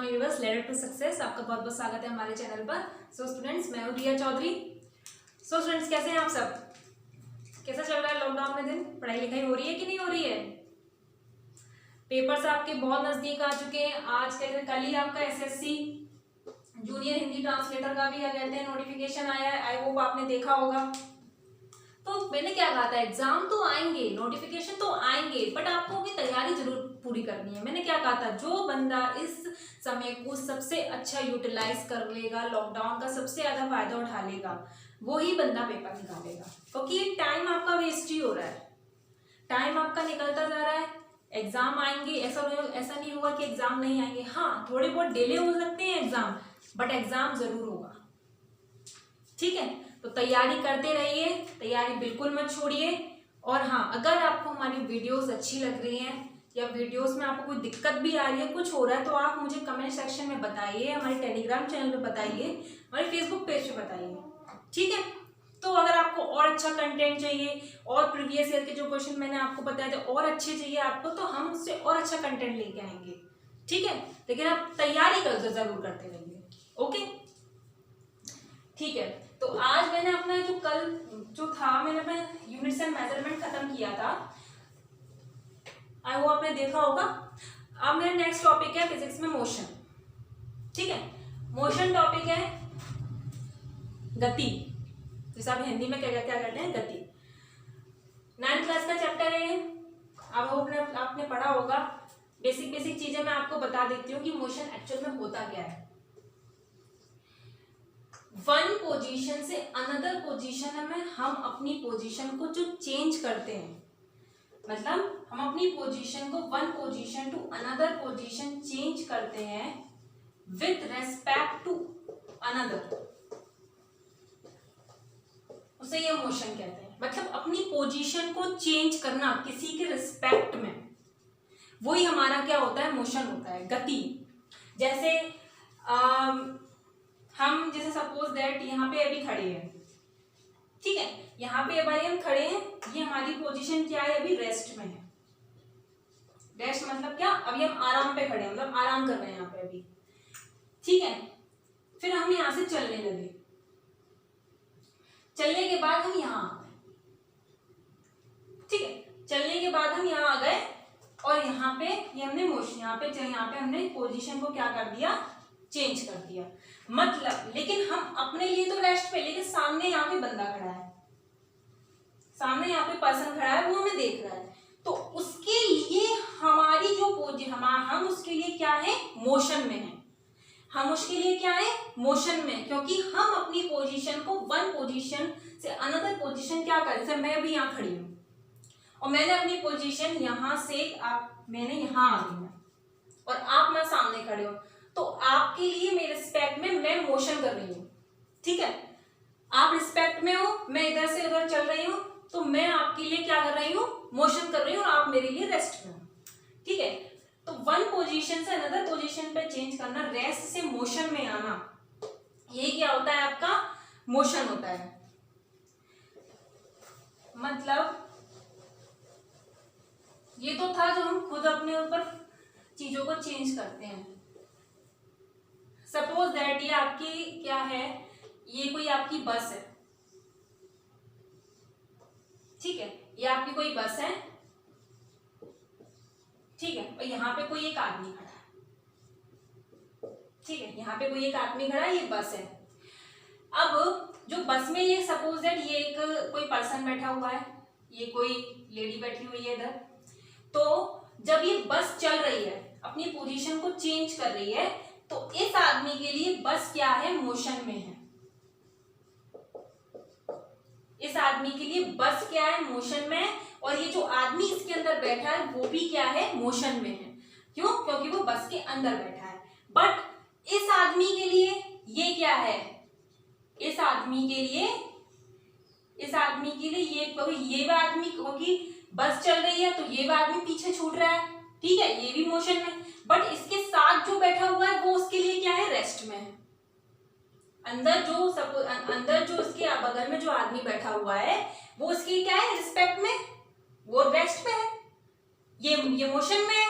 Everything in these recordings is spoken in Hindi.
Universe letter to success. आपका बहुत बहुत स्वागत है हमारे चैनल पर। सो स्टूडेंट्स, मैं हूँ रिया चौधरी। सो स्टूडेंट्स, कैसे हैं आप सब? कैसा चल रहा है लॉकडाउन में दिन? पढ़ाई लिखाई हो रही है कि नहीं हो रही है? पेपर्स आपके बहुत नजदीक आ चुके हैं। आज के दिन कल ही आपका एसएससी जूनियर हिंदी ट्रांसलेटर का भी क्या कहते हैं नोटिफिकेशन आया है। आई होप आपने देखा होगा। तो मैंने क्या कहा था, एग्जाम तो आएंगे, नोटिफिकेशन तो आएंगे, बट आपको भी तैयारी जरूर पूरी करनी है। मैंने क्या कहा था, जो बंदा इस समय को सबसे अच्छा यूटिलाइज कर लेगा, लॉकडाउन का सबसे ज्यादा फायदा उठा लेगा, वही बंदा पेपर निकालेगा। क्योंकि ये टाइम आपका वेस्ट ही हो रहा है, टाइम आपका निकलता जा रहा है। एग्जाम आएंगे, ऐसा नहीं होगा कि एग्जाम नहीं आएंगे। हाँ, थोड़े बहुत डिले हो सकते हैं एग्जाम, बट एग्जाम जरूर होगा। ठीक है, तो तैयारी करते रहिए, तैयारी बिल्कुल मत छोड़िए। और हाँ, अगर आपको हमारी वीडियोस अच्छी लग रही हैं या वीडियोस में आपको कोई दिक्कत भी आ रही है, कुछ हो रहा है, तो आप मुझे कमेंट सेक्शन में बताइए, हमारे टेलीग्राम चैनल पे बताइए, हमारे फेसबुक पेज पे बताइए। ठीक है, तो अगर आपको और अच्छा कंटेंट चाहिए और प्रीवियस ईयर के जो क्वेश्चन मैंने आपको बताए थे और अच्छे चाहिए आपको, तो हम उससे और अच्छा कंटेंट लेके आएंगे। ठीक है, लेकिन आप तैयारी जरूर करते रहिए। ओके, ठीक है। तो आज मैंने अपना जो कल जो था, मैंने अपना यूनिट्स एंड मेजरमेंट खत्म किया था। आई वो आपने देखा होगा। अब मेरा नेक्स्ट टॉपिक है फिजिक्स में मोशन। ठीक है, मोशन टॉपिक है गति, जैसे आप हिंदी में क्या कहते हैं, गति। 9th क्लास का चैप्टर है। अब आपने पढ़ा होगा। बेसिक चीजें मैं आपको बता देती हूँ कि मोशन एक्चुअल में होता क्या है। वन पोजीशन से अनदर पोजीशन में हम अपनी पोजीशन को जो चेंज करते हैं, मतलब हम अपनी पोजीशन को one position to another position change करते हैं विथ रेस्पेक्ट टू अनदर, उसे ये मोशन कहते हैं। मतलब अपनी पोजीशन को चेंज करना किसी के रिस्पेक्ट में, वही हमारा क्या होता है, मोशन होता है, गति। जैसे हम जैसे सपोज दैट यहाँ पे अभी खड़े हैं, ठीक है, यहाँ पे अभी हम खड़े हैं, ये हमारी पोजीशन क्या है, अभी रेस्ट में है। रेस्ट मतलब क्या, अभी हम आराम पे खड़े हैं, मतलब आराम कर रहे हैं यहाँ पे अभी। ठीक है, फिर हम यहाँ से चलने लगे, चलने के बाद हम यहाँ आ गए। ठीक है, चलने के बाद हम यहाँ आ गए और यहाँ पे ये हमने मोशन, यहाँ पे हमने पोजीशन को क्या कर दिया, चेंज कर दिया। मतलब लेकिन हम अपने लिए तो रेस्ट पे, लेकिन सामने यहाँ पे बंदा खड़ा है, सामने यहाँ पे पर्सन खड़ा है, वो हमें देख रहा है, तो उसके लिए हमारी जो हम उसके लिए क्या है, मोशन में है। हम उसके लिए क्या है, मोशन में, क्योंकि हम अपनी पोजीशन को वन पोजीशन से अनदर पोजीशन क्या कर, जैसे मैं अभी यहाँ खड़ी हूँ और मैंने अपनी पोजीशन यहाँ से मैंने यहाँ आ गई और आप मैं सामने खड़े हो, तो आपके लिए मेरे रिस्पेक्ट में मैं मोशन कर रही हूँ। ठीक है, आप रिस्पेक्ट में हो, मैं इधर से उधर चल रही हूँ, तो मैं आपके लिए क्या कर रही हूँ, मोशन कर रही हूँ, और आप मेरे लिए रेस्ट में हो। ठीक है, तो वन पोजीशन से अनदर पोजीशन पे चेंज करना, रेस्ट से मोशन में आना, ये क्या होता है, आपका मोशन होता है। मतलब ये तो था जो हम खुद अपने ऊपर चीजों को चेंज करते हैं। सपोज दैट ये आपकी क्या है, ये कोई आपकी बस है। ठीक है, ये आपकी कोई बस है। ठीक है, और यहाँ पे कोई एक आदमी खड़ा है। ठीक है, यहाँ पे कोई एक आदमी खड़ा है, ये बस है। अब जो बस में ये सपोज दैट ये एक कोई पर्सन बैठा हुआ है, ये कोई लेडी बैठी हुई है इधर। तो जब ये बस चल रही है, अपनी पोजीशन को चेंज कर रही है, तो इस आदमी के लिए बस क्या है, मोशन में है। इस आदमी के लिए बस क्या है, मोशन में है, और ये जो आदमी इसके अंदर बैठा है वो भी क्या है, मोशन में है। क्यों? क्योंकि वो बस के अंदर बैठा है। बट इस आदमी के लिए ये क्या है, इस आदमी के लिए ये आदमी, क्योंकि बस चल रही है तो ये आदमी पीछे छूट रहा है। ठीक है, ये भी मोशन में, बट इसके साथ जो बैठा हुआ है वो उसके लिए क्या है, रेस्ट में है। अंदर जो इसके बगल में जो आदमी बैठा हुआ है वो उसकी क्या है, रिस्पेक्ट में, वो रेस्ट में है, ये मोशन में है।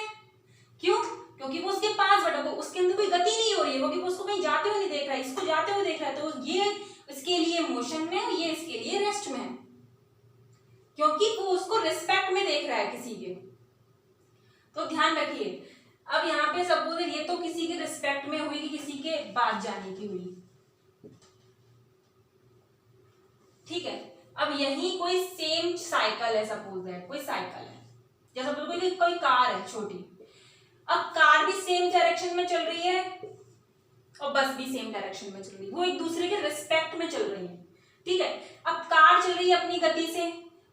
क्यों? क्योंकि वो उसके पास बैठा, वो उसके अंदर कोई गति नहीं हो रही है, क्योंकि वो उसको कहीं जाते हुए नहीं देख रहा है, इसको जाते हुए देख रहा है, तो ये इसके लिए मोशन में है, ये इसके लिए रेस्ट में है, क्योंकि वो उसको रिस्पेक्ट में देख रहा है किसी के। तो ध्यान रखिए, अब यहाँ पे सपोज ये तो किसी के रिस्पेक्ट में हुई कि किसी के बाद जाने की हुई, ठीक है। अब यही कोई सेम साइकिल है, सपोज है कोई साइकिल है, जैसा कोई कार है छोटी, अब कार भी सेम डायरेक्शन में चल रही है और बस भी सेम डायरेक्शन में चल रही है, वो एक दूसरे के रिस्पेक्ट में चल रही है, ठीक है। अब कार चल रही है अपनी गति से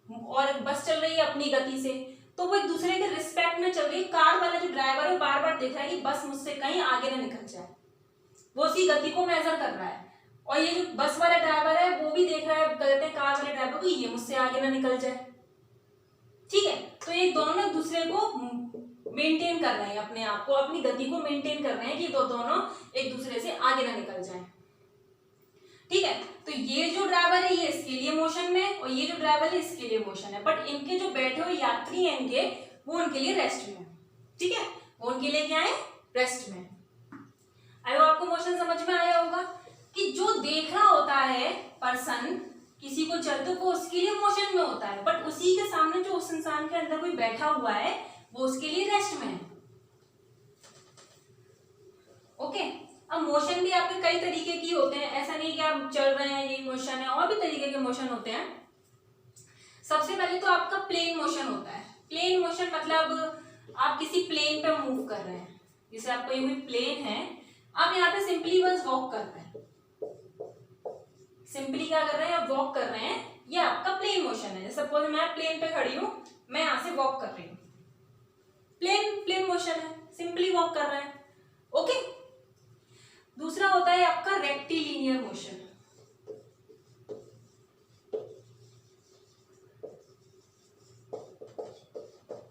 और बस चल रही है अपनी गति से, तो वो एक दूसरे के रिस्पेक्ट में चल रही है। कार वाला जो ड्राइवर है बार बार देख रहा है कि बस मुझसे कहीं आगे ना निकल जाए, वो उसी गति को मेजर कर रहा है, और ये जो बस वाला ड्राइवर है वो भी देख रहा है, कहते हैं कार वाले ड्राइवर को, ये मुझसे आगे ना निकल जाए, ठीक है। तो ये दोनों एक दूसरे को मेंटेन कर रहे हैं, अपने आप को, अपनी गति को मेंटेन कर रहे हैं कि दोनों एक दूसरे से आगे ना निकल जाएं, ठीक है। तो ये जो ड्राइवर है ये इसके लिए मोशन में, और ये जो ड्राइवर है इसके लिए मोशन है, बट इनके जो बैठे हुए यात्री हैं इनके, वो उनके लिए रेस्ट में, ठीक है, वो उनके लिए क्या है, रेस्ट में। आई होप आपको मोशन समझ में आया होगा कि जो देख रहा होता है पर्सन किसी को चलते, वो उसके लिए मोशन में होता है, बट उसी के सामने जो उस इंसान के अंदर कोई बैठा हुआ है वो उसके लिए रेस्ट में है, ओके। अब मोशन भी आपके कई तरीके की होते हैं, ऐसा नहीं कि आप चल रहे हैं यही मोशन है, और भी तरीके के मोशन होते हैं। सबसे पहले तो आपका प्लेन मोशन होता है। प्लेन मोशन मतलब आप किसी प्लेन पे मूव कर रहे हैं, जैसे आपका ये प्लेन है, आप यहाँ पे सिंपली बस वॉक कर रहे हैं, सिंपली क्या कर रहे हैं, आप वॉक कर रहे हैं, ये आपका प्लेन मोशन है। सपोज मैं प्लेन पे खड़ी हूं, मैं यहां से वॉक कर रही हूँ, प्लेन मोशन है, सिंपली वॉक कर रहे हैं, ओके। दूसरा होता है आपका रेक्टिलिनियर मोशन,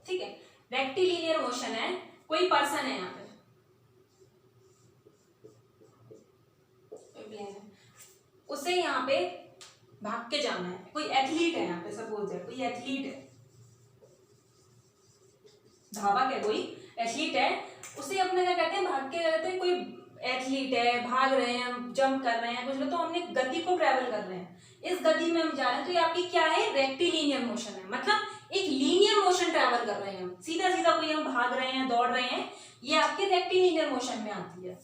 ठीक है। रेक्टिलिनियर मोशन है, कोई पर्सन है यहाँ पे, उसे यहाँ पे भाग के जाना है, कोई एथलीट है यहाँ पे, सपोज है कोई एथलीट है, धावक है, कोई एथलीट है, उसे अपने क्या कहते हैं, भाग के कहते हैं, कोई एथलीट है, भाग रहे हैं, जंप कर रहे हैं कुछ लोग, तो हमने गति को ट्रेवल कर रहे हैं, इस गति में हम जा रहे हैं, तो ये आपकी क्या है, रेक्टिलिनियर मोशन है, मतलब एक लीनियर मोशन ट्रेवल कर रहे हैं हम, सीधा सीधा कोई हम भाग रहे हैं, दौड़ रहे हैं, ये आपके रेक्टिलिनियर मोशन में आती है,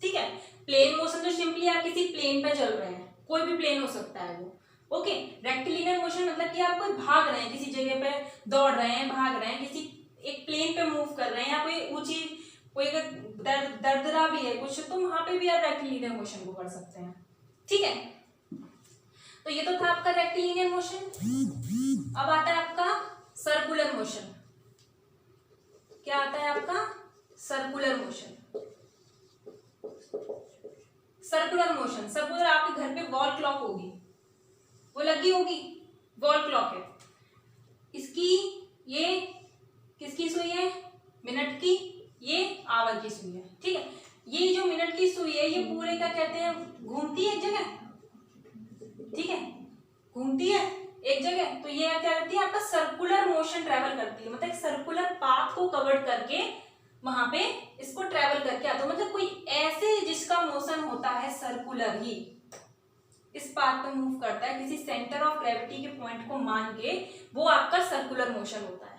ठीक है। प्लेन मोशन तो सिंपली आप किसी प्लेन पे चल रहे हैं, कोई भी प्लेन हो सकता है वो, ओके। रेक्टिलिनियर मोशन मतलब कि आप कोई भाग रहे हैं, किसी जगह पे दौड़ रहे हैं, भाग रहे हैं, किसी एक प्लेन पे मूव कर रहे हैं, या कोई ऊंची, कोई दरदरा भी है कुछ, तो वहां पे भी आप रेक्टिलिनियर मोशन को कर सकते हैं, ठीक है। तो ये तो था आपका रेक्टिलिनियर मोशन। अब आता है आपका सर्कुलर मोशन। क्या आता है आपका, circular motion. Circular motion, suppose आपके घर पे वॉल क्लॉक होगी, वो लगी होगी, वॉल क्लॉक है, इसकी ये किसकी सुई है, मिनट की, ये आवर की सुई है, ठीक है। ये जो मिनट की सुई है ये पूरे क्या कहते हैं, घूमती है एक जगह, ठीक है, घूमती है एक जगह, तो ये क्या करती है, आपका सर्कुलर मोशन ट्रेवल करती है, मतलब सर्कुलर पाथ को कवर करके वहां पे इसको ट्रेवल करके आता है, मतलब कोई ऐसे जिसका मोशन होता है सर्कुलर ही, इस पाथ पे मूव करता है, किसी सेंटर ऑफ ग्रेविटी के पॉइंट को मान के, वो आपका सर्कुलर मोशन होता है।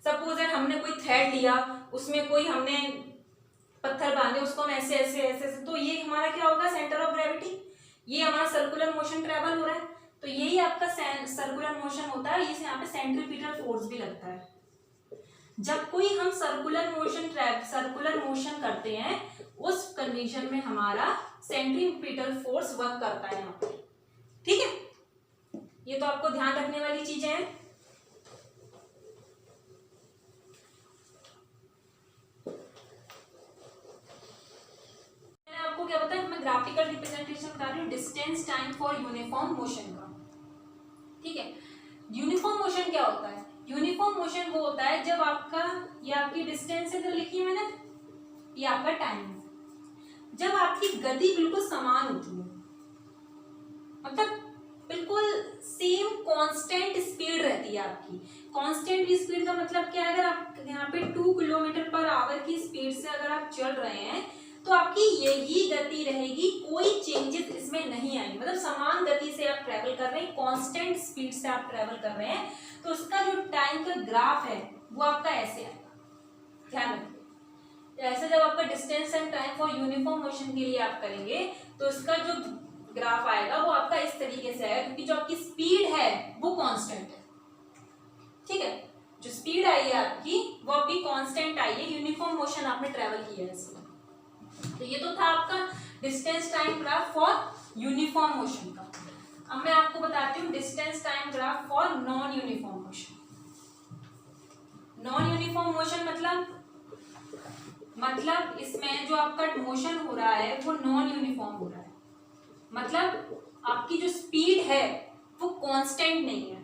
सपोज है हमने कोई थ्रेड लिया, उसमें कोई हमने पत्थर बांधे, उसको हम ऐसे ऐसे ऐसे, ऐसे, तो ये हमारा क्या होगा, सेंटर ऑफ ग्रेविटी, ये हमारा सर्कुलर मोशन ट्रेवल हो रहा है, तो यही आपका सर्कुलर मोशन होता है। इसे यहाँ पे सेंट्रीपिटल फोर्स भी लगता है। जब कोई हम सर्कुलर मोशन करते हैं, उस कंडीशन में हमारा सेंट्रीपिटल फोर्स वर्क करता है यहाँ पे, ठीक है। ये तो आपको ध्यान रखने वाली चीजें हैं। मैंने आपको क्या बताया, मैं ग्राफिकल रिप्रेजेंटेशन बता रही हूँ distance time for uniform motion का, ठीक है। यूनिफॉर्म मोशन क्या होता है, यूनिफॉर्म मोशन वो होता है जब आपका, ये आपकी डिस्टेंस है तो लिखी है मैंने, ये आपका टाइम है, जब आपकी गति बिल्कुल समान होती है, मतलब बिल्कुल सेम कांस्टेंट स्पीड रहती है आपकी, कांस्टेंट स्पीड का मतलब क्या है, अगर आप यहाँ पे 2 किलोमीटर पर आवर की स्पीड से अगर आप चल रहे हैं तो आपकी यही गति रहेगी, कोई चेंजेस इसमें नहीं आएंगे, मतलब समान गति से आप ट्रेवल कर रहे हैं, कांस्टेंट स्पीड से आप ट्रेवल कर रहे हैं, तो उसका जो टाइम का ग्राफ है वो आपका ऐसे आएगा, ध्यान रखिए। ऐसे जब आपका distance and time for uniform motion के लिए आप करेंगे तो उसका जो ग्राफ आएगा वो आपका इस तरीके से आएगा, क्योंकि जो आपकी स्पीड है वो कांस्टेंट है, ठीक है। जो स्पीड आई है आपकी वो आपकी कांस्टेंट आई है, यूनिफॉर्म मोशन आपने ट्रेवल किया है इसमें। तो ये तो था आपका distance time graph for uniform motion का। अब मैं आपको बताती हूँ distance time graph for non uniform motion. Non uniform motion मतलब इसमें जो आपका मोशन हो रहा है वो नॉन यूनिफॉर्म हो रहा है, मतलब आपकी जो स्पीड है वो कांस्टेंट नहीं है।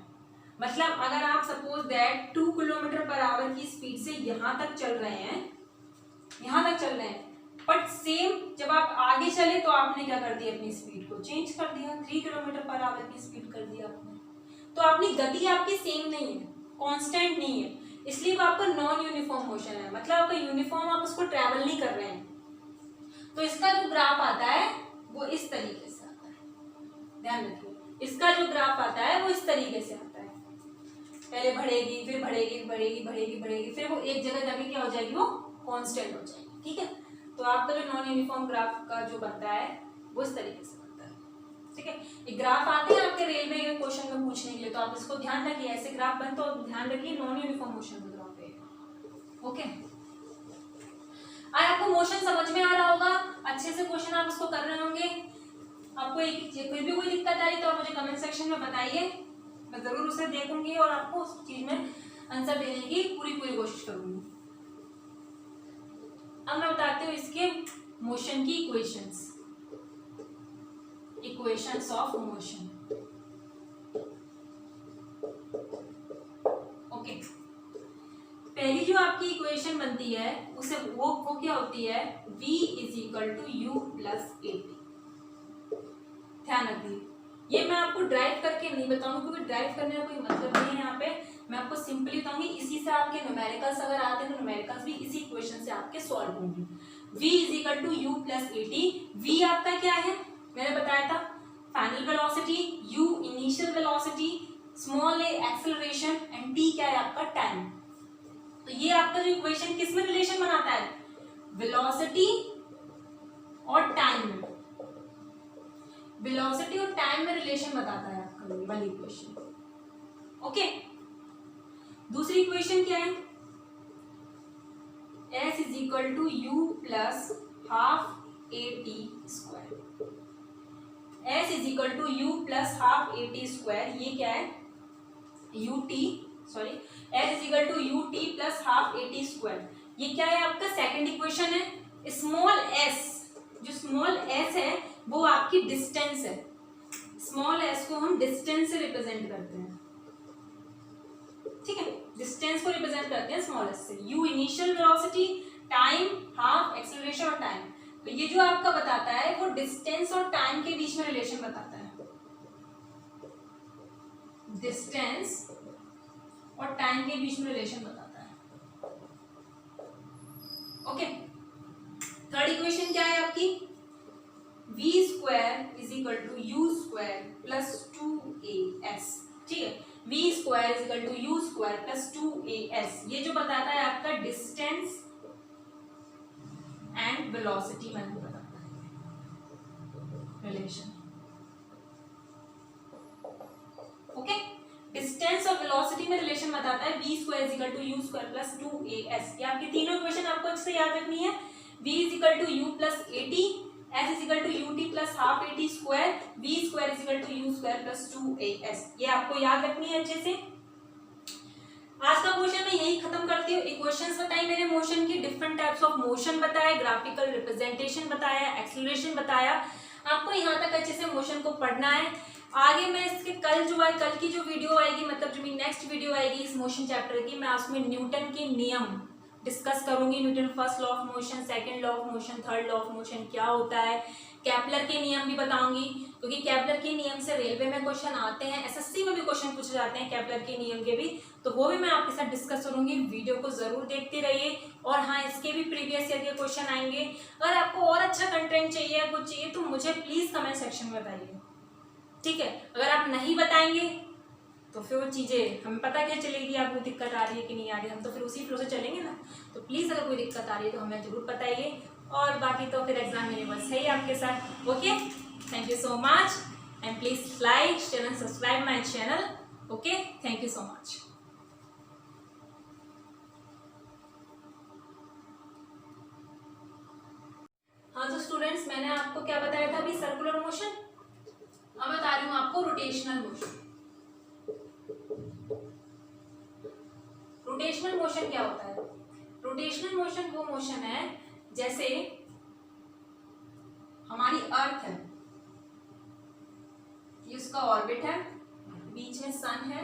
मतलब अगर आप suppose that 2 kilometre per hour की स्पीड से यहां तक चल रहे हैं, बट सेम जब आप आगे चले तो आपने क्या कर दिया, अपनी स्पीड को चेंज कर दिया, 3 किलोमीटर पर आवर की स्पीड कर दिया आपने, तो अपनी गति आपकी सेम नहीं है, कांस्टेंट नहीं है, इसलिए वो आपका नॉन यूनिफॉर्म मोशन है, मतलब आपका यूनिफॉर्म आप उसको ट्रैवल नहीं कर रहे हैं। तो इसका जो ग्राफ आता है वो इस तरीके से आता है, ध्यान रखिए, इसका जो ग्राफ आता है वो इस तरीके से आता है, पहले बढ़ेगी, फिर बढ़ेगी, फिर वो एक जगह जाके क्या हो जाएगी, वो कांस्टेंट हो जाएगी, ठीक है। तो आपका जो नॉन यूनिफॉर्म ग्राफ का जो बनता है वो इस तरीके से बनता है, ठीक है। ये ग्राफ आते हैं आपके रेलवे के क्वेश्चन में पूछने के लिए, तो आप इसको ध्यान रखिए, ऐसे ग्राफ बनते हो ध्यान रखिए, नॉन यूनिफॉर्म मोशन का ग्राफ है, ओके। आज आपको मोशन समझ में आ रहा होगा, अच्छे से क्वेश्चन आप इसको कर रहे होंगे। आपको फिर भी कोई दिक्कत आई तो आप मुझे कमेंट सेक्शन में बताइए, मैं जरूर उसे देखूंगी और आपको उस चीज में आंसर देने की पूरी कोशिश करूंगी। अब मैं बताती हूँ इसके मोशन की इक्वेशंस ऑफ मोशन, ओके। पहली जो आपकी इक्वेशन बनती है उसे वो क्या होती है, v = u + at। ध्यान रखिए, ये मैं आपको ड्राइव करके नहीं बताऊंगी क्योंकि ड्राइव करने का कोई मतलब नहीं है यहाँ पे, मैं आपको सिंपली बताऊंगी, इसी से आपके न्यूमेरिकल्स अगर आते हैं तो न्यूमेरिकल्स भी इसी इक्वेशन से आपके सॉल्व होंगे। v = u + at। v आपका क्या है, मैंने बताया था final velocity, u initial velocity, small a acceleration and t क्या है आपका टाइम। तो ये आपका जो इक्वेशन किस में रिलेशन बनाता है, वेलोसिटी और टाइम में, वेलोसिटी और टाइम में रिलेशन बताता है आपका ये वाली इक्वेशन, ओके। दूसरी इक्वेशन क्या है, s = u + ½ at²। s = u + ½ at², ये क्या है, s = ut + ½ at², ये क्या है आपका सेकंड इक्वेशन है। स्मॉल s, जो स्मॉल s है वो आपकी डिस्टेंस है, स्मॉल s को हम डिस्टेंस से रिप्रेजेंट करते हैं, ठीक है, डिस्टेंस को रिप्रेजेंट करते हैं स्मॉल s से। u initial velocity, time, half acceleration और टाइम, तो ये जो आपका बताता है वो डिस्टेंस और टाइम के बीच में रिलेशन बताता है, डिस्टेंस और टाइम के बीच में रिलेशन बताता है, ओके। थर्ड इक्वेशन क्या है आपकी, v² = u² + 2as, ठीक है, v² = u² + 2as, ये जो बताता है आपका डिस्टेंस एंड वेलोसिटी में बताता है रिलेशन, ओके। डिस्टेंस और वेलोसिटी में रिलेशन बताता है v² = u² + 2as। ये आपकी तीनों इक्वेशन आपको अच्छे से याद रखनी है, v = u + at, s = ut + ½ at², v² = u² + 2as, ये आपको याद रखनी है अच्छे से। आज का क्वेश्चन मैं यही खत्म करती हूँ। इक्वेशंस बताई मैंने मोशन की, डिफरेंट टाइप्स ऑफ मोशन बताया, ग्राफिकल रिप्रेजेंटेशन बताया, एक्सेलरेशन बताया, आपको यहाँ तक अच्छे से मोशन को पढ़ना है। आगे मैं इसके कल की जो वीडियो आएगी, मतलब जो मेरी नेक्स्ट वीडियो आएगी इस मोशन चैप्टर की, मैं उसमें न्यूटन के नियम डिस्कस करूंगी, Newton first law of motion, second law of motion, third law of motion क्या होता है, केपलर के नियम भी बताऊंगी, क्योंकि केपलर के नियम से रेलवे में क्वेश्चन आते हैं, एसएससी में भी क्वेश्चन पूछे जाते हैं केपलर के नियम के भी, तो वो भी मैं आपके साथ डिस्कस करूंगी। वीडियो को जरूर देखते रहिए। और हाँ, इसके भी प्रीवियस ईयर के क्वेश्चन आएंगे। अगर आपको और अच्छा कंटेंट चाहिए या कुछ चाहिए तो मुझे प्लीज कमेंट सेक्शन में बताइए, ठीक है। अगर आप नहीं बताएंगे तो फिर वो चीज़ें हमें पता क्या चलेगी, आपको दिक्कत आ रही है कि नहीं आ रही है, हम तो फिर उसी फ्लो से चलेंगे ना। तो प्लीज़ अगर कोई दिक्कत आ रही है तो हमें ज़रूर बताइए। और बाकी तो फिर एग्जाम में बस है ही आपके साथ। Okay, thank you so much and please like share and subscribe my channel. Okay, thank you so much. हाँ तो स्टूडेंट्स, मैंने आपको क्या बताया था अभी, सर्कुलर मोशन। अब बता रही हूँ आपको रोटेशनल मोशन। रोटेशनल मोशन क्या होता है? रोटेशनल मोशन वो मोशन है जैसे हमारी अर्थ है, ये उसका ऑर्बिट है, बीच में सन है,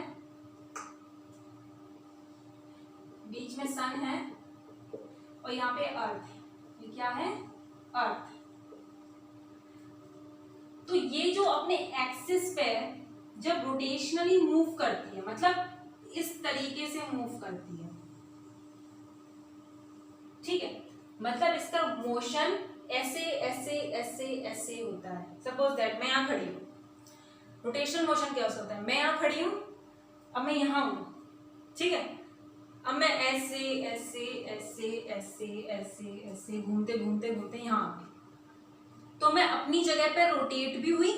बीच में सन है और यहाँ पे अर्थ है। ये क्या है? अर्थ। तो ये जो अपने एक्सिस पे जब रोटेशनली मूव करती है, मतलब इस तरीके से मूव करती है, ठीक है, मतलब इसका मोशन ऐसे ऐसे ऐसे ऐसे होता है। सपोज दैट मैं यहाँ खड़ी हूँ, रोटेशनल मोशन क्या होता है, मैं यहाँ खड़ी हूँ, अब मैं यहाँ हूँ, ठीक है, अब मैं ऐसे ऐसे ऐसे ऐसे ऐसे ऐसे घूमते घूमते घूमते यहाँ आ गई, तो मैं अपनी जगह पे रोटेट भी हुई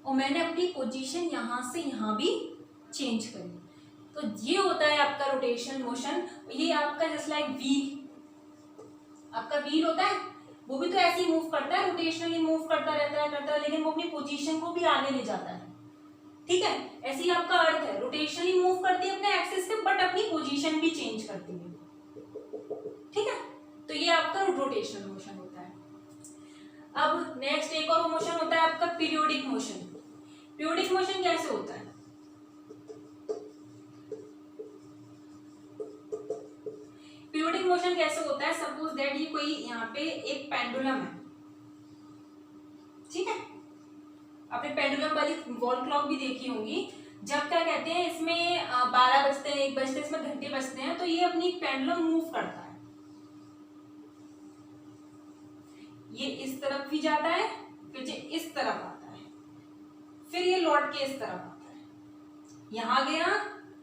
और मैंने अपनी पोजीशन यहाँ से यहाँ भी चेंज करी। तो ये होता है आपका रोटेशनल मोशन। ये आपका जैसे लाइक व्हील, आपका व्हील होता है, वो भी तो ऐसे ही मूव करता है, रोटेशनली मूव करता रहता है, लेकिन वो अपनी पोजीशन को भी आगे ले जाता है, ठीक है। ऐसे ही आपका अर्थ है, रोटेशनली मूव करती है अपने एक्सिस पे, बट अपनी पोजीशन भी चेंज करती है, ठीक है। तो ये आपका रोटेशनल मोशन होता है। अब नेक्स्ट एक और मोशन होता है आपका पीरियोडिक मोशन। पीरियोडिक मोशन कैसे होता है? पीरियोडिक मोशन कैसे होता है? सपोज दैट ये कोई यहाँ पे एक पेंडुलम है, ठीक है, आपने पेंडुलम वाली वॉल क्लॉक भी देखी होगी। जब क्या कहते हैं इसमें 12 बजते हैं, 1 बजते हैं, इसमें घंटे बजते हैं, तो ये अपनी पेंडुलम मूव करता है, ये इस तरफ भी जाता है, फिर ये इस तरफ आता है, फिर ये लौट के इस तरफ आता है, यहाँ गया,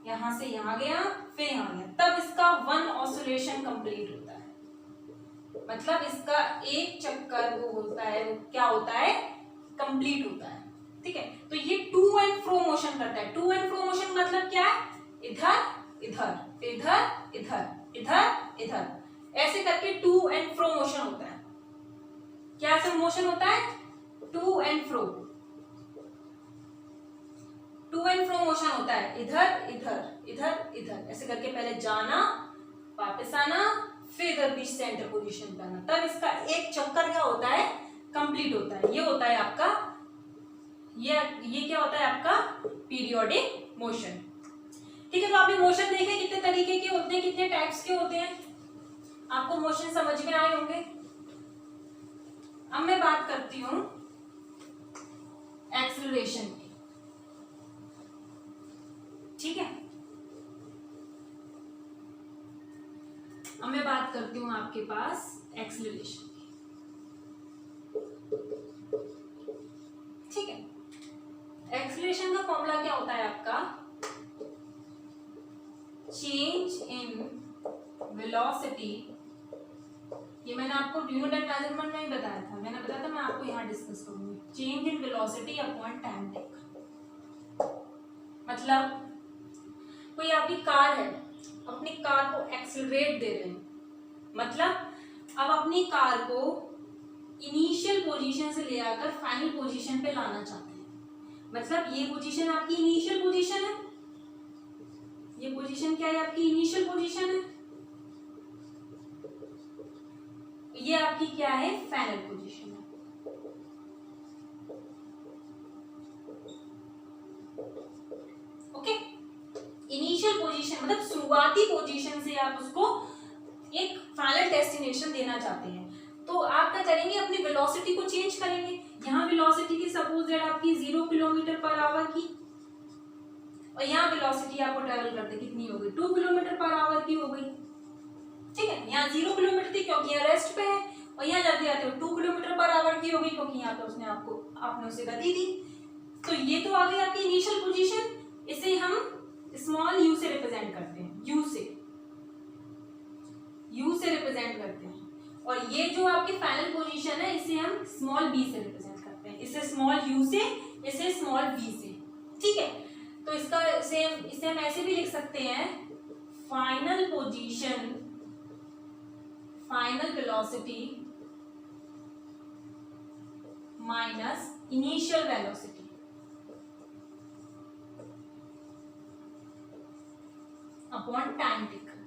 यहाँ से यहाँ गया, फिर यहाँ गया, तब इसका 1 ऑसिलेशन कंप्लीट होता है। मतलब इसका एक चक्कर वो होता है, वो क्या होता है, कंप्लीट होता है, ठीक है। तो ये टू एंड फ्रो मोशन करता है। टू एंड फ्रो मोशन मतलब क्या है? इधर इधर इधर इधर इधर इधर, ऐसे करके टू एंड फ्रो मोशन होता है। क्या सब मोशन होता है? To and fro, to and fro motion होता है, इधर इधर इधर इधर, ऐसे करके पहले जाना, वापस आना, फिर इधर बीच सेंटर पोजीशन पे आना, तब इसका एक चक्कर क्या होता है, कंप्लीट होता है। ये होता है आपका, ये क्या होता है आपका पीरियोडिक मोशन, ठीक है। तो आपने मोशन देखे कितने तरीके के होते हैं, कितने टाइप्स के होते हैं, आपको मोशन समझ में आए होंगे। अब मैं बात करती हूं एक्सेलरेशन की, ठीक है। अब मैं बात करती हूं आपके पास एक्सेलरेशन की, ठीक है। एक्सेलरेशन का फॉर्मूला क्या होता है आपका? चेंज इन वेलोसिटी, ये मैंने आपको यूनिट एंड मेजरमेंट में ही बताया था, मैंने बताया था, मैं आपको यहाँ डिस्कस करूंगी। Change in velocity upon time take, मतलब कोई आपकी कार है, अपनी कार को एक्सेलरेट दे रहे हैं, मतलब अब अपनी कार को इनिशियल पोजीशन से ले आकर फाइनल पोजीशन पे लाना चाहते हैं। मतलब ये पोजीशन आपकी इनिशियल पोजीशन है, ये पोजीशन क्या है आपकी इनिशियल पोजीशन है, ये आपकी क्या है फाइनल पोजीशन है। ओके, इनिशियल पोजीशन मतलब शुरुआती पोजीशन से आप उसको एक फाइनल डेस्टिनेशन देना चाहते हैं, तो आप क्या करेंगे, अपनी वेलोसिटी को चेंज करेंगे। यहाँ वेलोसिटी की सपोज दैट आपकी 0 किलोमीटर पर आवर की, और यहाँ वेलोसिटी आपको ट्रेवल करते कितनी हो गई 2 किलोमीटर पर आवर की हो गई। ठीक है, यहाँ 0 किलोमीटर थी क्योंकि यहाँ रेस्ट पे है, और यहाँ जाते जाते 2 किलोमीटर पर आवर की हो गई क्योंकि यहाँ पे उसने आपने उसे गति दी। तो ये तो आ गई आपकी इनिशियल पोजीशन, इसे हम स्मॉल यू से रिप्रेजेंट करते हैं, यू से रिप्रेजेंट करते हैं। और ये जो आपकी फाइनल पोजीशन है इसे हम स्मॉल बी से रिप्रेजेंट करते हैं, इसे स्मॉल यू से, इसे स्मॉल बी से। ठीक है, तो इसका सेम इसे हम ऐसे भी लिख सकते हैं, final position, final velocity minus initial velocity upon time taken.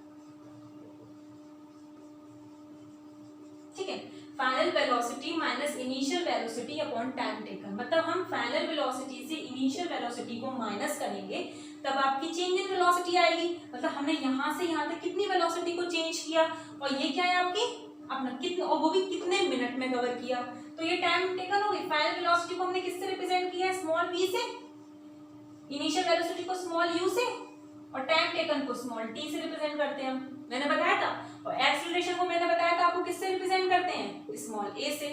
ठीक है, final velocity minus initial velocity upon time taken, मतलब हम फाइनल वेलोसिटी से इनिशियल वेलोसिटी को माइनस करेंगे तब आपकी चेंज इन वेलोसिटी आएगी। मतलब हमने यहां से यहां तक कितनी वेलोसिटी को चेंज किया, और ये क्या है आपकी अपना कितने, और वो भी कितने मिनट में कवर किया, तो ये टाइम टेकन होगी। फाइनल वेलोसिटी को हमने किससे रिप्रेजेंट किया है, स्मॉल v से, इनिशियल वेलोसिटी को स्मॉल u से, और टाइम टेकन को स्मॉल t से रिप्रेजेंट करते हैं हम, मैंने बताया था। और एक्सीलरेशन को मैंने बताया था आपको किससे रिप्रेजेंट करते हैं, स्मॉल a से।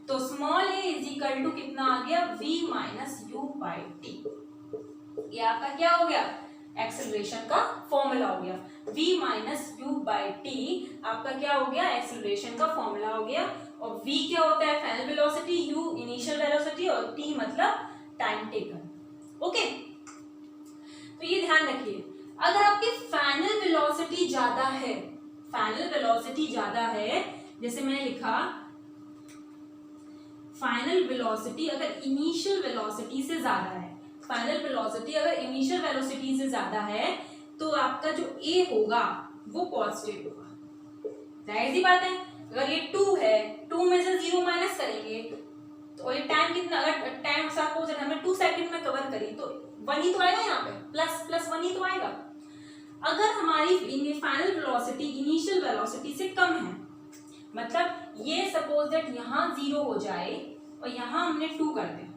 तो small a is equal to कितना आ गया, v minus u by t. ये आपका क्या हो गया, एक्सीलरेशन का फॉर्मूला हो गया। v minus u by T आपका क्या हो गया, एक्सीलरेशन का फॉर्मूला हो गया। और v क्या होता है, final velocity, u initial velocity, और t मतलब टाइम टेकन। ओके, तो ये ध्यान रखिए, अगर आपकी फाइनल वेलोसिटी ज्यादा है, फाइनल वेलोसिटी ज्यादा है, जैसे मैंने लिखा फाइनल वेलोसिटी अगर इनिशियल वेलोसिटी से ज्यादा है, फाइनल वेलोसिटी अगर इनिशियल वेलोसिटी से ज्यादा है तो आपका जो a होगा वो पॉजिटिव होगा। जाहिर सी बात है, अगर ये 2 है, 2 में से 0 माइनस करेंगे तो ये टाइम कितना, अगर टाइम सपोज हमने 2 सेकंड में कवर करी तो 1 ही तो आएगा, यहाँ पे प्लस प्लस 1 ही तो आएगा। अगर हमारी फाइनल वेलोसिटी इनिशियल वेलोसिटी से कम है, मतलब ये सपोज दैट यहाँ 0 हो जाए और यहाँ हमने 2 कर दे,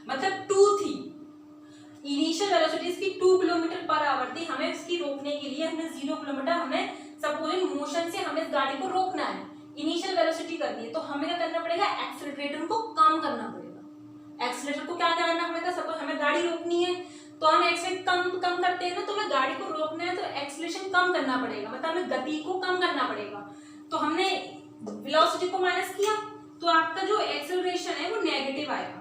मतलब 2 थी इनिशियल वेलोसिटी इसकी 2 किलोमीटर पर आवर थी, हमें इसकी रोकने के लिए हमें 0 किलोमीटर, हमें सपोज मोशन से हमें इस गाड़ी को रोकना है, इनिशियल वेलोसिटी करनी है, तो हमें क्या करना पड़ेगा, एक्सीलरेटर को कम करना पड़ेगा। एक्सीलरेटर को क्या करना पड़ेगा, सपोज हमें गाड़ी रोकनी है तो हम एक्सीलरेट कम करते हैं ना, तो हमें गाड़ी को रोकना है तो एक्सीलरेशन कम करना पड़ेगा, मतलब हमें गति को कम करना पड़ेगा। तो हमने वेलोसिटी को माइनस किया तो आपका जो एक्सीलरेशन है वो नेगेटिव आएगा।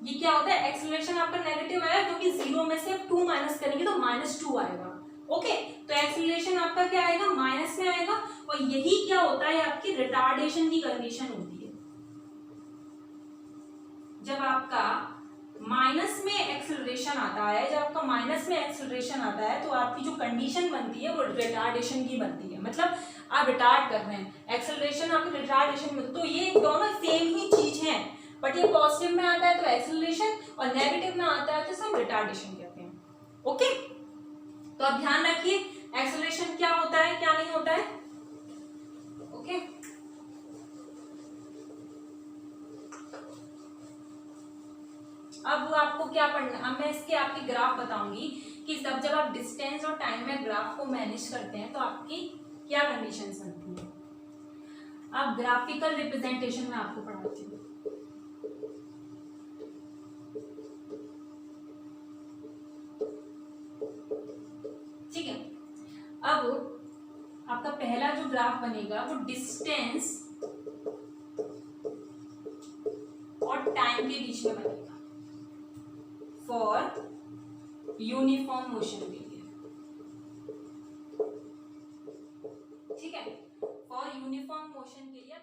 ये क्या होता है, एक्सीलरेशन आपका नेगेटिव आएगा क्योंकि 0 में से आप 2 माइनस करेंगे तो -2 आएगा। ओके, तो एक्सीलरेशन आपका क्या आएगा, माइनस में आएगा। और यही क्या होता है, आपकी रिटार्डेशन की कंडीशन होती है। जब आपका माइनस में एक्सीलरेशन आता है, जब आपका माइनस में एक्सीलरेशन आता है तो आपकी जो कंडीशन बनती है वो रिटार्डेशन की बनती है, मतलब आप रिटार्ड कर रहे हैं, एक्सीलरेशन आपकी रिटार्डेशन में। तो ये दोनों सेम ही चीज है, बट ये पॉजिटिव में आता है तो एक्सीलरेशन और नेगेटिव में आता है तो हम रिटार्डेशन कहते हैं। ओके, तो आप ध्यान रखिए एक्सीलरेशन क्या होता है क्या नहीं होता है। ओके, अब आपको क्या पढ़ना, अब मैं इसके आपके ग्राफ बताऊंगी कि जब आप डिस्टेंस और टाइम में ग्राफ को मैनेज करते हैं तो आपकी क्या कंडीशंस बनती है। अब ग्राफिकल रिप्रेजेंटेशन में आपको पढ़ाती हूँ। ठीक है, अब आपका पहला जो ग्राफ बनेगा वो डिस्टेंस और टाइम के बीच में बनेगा फॉर यूनिफॉर्म मोशन के लिए। ठीक है, फॉर यूनिफॉर्म मोशन के लिए